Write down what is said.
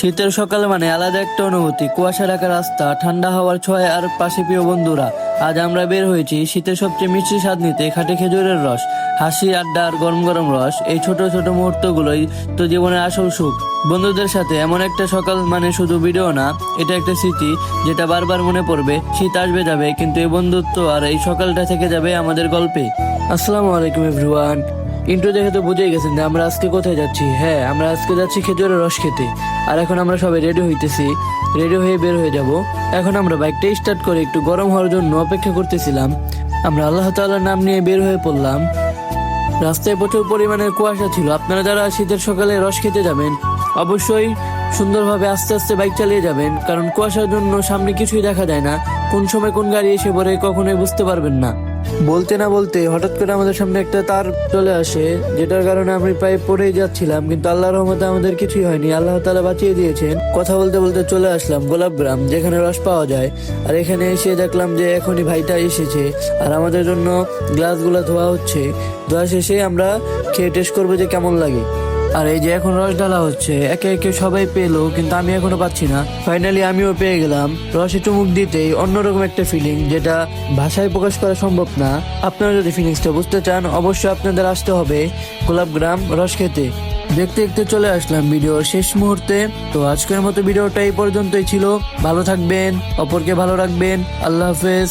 শীতের সকাল মানে আলাদা একটা অনুভূতি। কুয়াশা ঢাকা রাস্তা, ঠান্ডা হাওয়ার ছোঁয়া আর পাশে প্রিয় বন্ধুরা। আজ আমরা বের হয়েছি শীতের সবচেয়ে মিষ্টি স্বাদ নিতে। খাটে খেজুরের রস, হাসি, আড্ডা আর গরম গরম রস, এই ছোট ছোট মুহূর্তগুলোই তো জীবনের আসল সুখ। বন্ধুদের সাথে এমন একটা সকাল মানে শুধু ভিডিও না, এটা একটা স্মৃতি যেটা বারবার মনে পড়বে। শীত আসবে যাবে, কিন্তু এই বন্ধুত্ব আর এই সকালটা থেকে যাবে আমাদের গল্পে। আসসালামু আলাইকুম এভরিওয়ান। ইন্ট্রো দেখে তো বুঝেই গেছেন যে আমরা আজকে কোথায় যাচ্ছি। হ্যাঁ, আমরা আজকে যাচ্ছি খেজুরের রস খেতে। আর এখন আমরা সবাই রেডি হইতেছি, রেডি হয়ে বের হয়ে যাব। এখন আমরা বাইকটা স্টার্ট করে একটু গরম হওয়ার জন্য অপেক্ষা করতেছিলাম। আমরা আল্লাহ তাআলার নাম নিয়ে বের হয়ে পড়লাম। রাস্তায় প্রচুর পরিমাণের কুয়াশা ছিল। আপনারা যারা শীতের সকালে রস খেতে যাবেন, অবশ্যই সুন্দরভাবে আস্তে আস্তে বাইক চালিয়ে যাবেন, কারণ কুয়াশার জন্য সামনে কিছুই দেখা যায় না। কোন সময় কোন গাড়ি এসে পড়ে কখনোই বুঝতে পারবেন না। বলতে না বলতে হঠাৎ করে আমাদের সামনে একটা তার চলে আসে, যেটার কারণে আমি প্রায় পড়েই যাচ্ছিলাম, কিন্তু আল্লাহর রহমতে আমাদের কিছুই হয়নি। আল্লাহ তাআলা বাঁচিয়ে দিয়েছেন। কথা বলতে বলতে চলে আসলাম গোলাপগ্রাম, যেখানে রস পাওয়া যায়। আর এখানে এসে দেখলাম যে এখনই ভাইটা এসেছে আর আমাদের জন্য গ্লাসগুলো ধোয়া হচ্ছে। ধোয়া শেষে আমরা খেয়ে টেস্ট করবো যে কেমন লাগে। আর এই যে এখন রস ঢালা হচ্ছে, একে একে সবাই পেলো, কিন্তু আমি এখনো পাচ্ছি না। ফাইনালি আমিও পেয়ে গেলাম। রসে চুমুক দিতেই অন্যরকম একটা ফিলিং, যেটা ভাষায় প্রকাশ করা সম্ভব না। আপনারা যদি ফিলিংসটা বুঝতে চান, অবশ্যই আপনাদের আসতে হবে গোলাপগ্রাম রস খেতে। দেখতে দেখতে চলে আসলাম ভিডিওর শেষ মুহূর্তে। তো আজকের মতো ভিডিওটা এই পর্যন্তই ছিল। ভালো থাকবেন, অপরকে ভালো রাখবেন। আল্লাহ হাফেজ।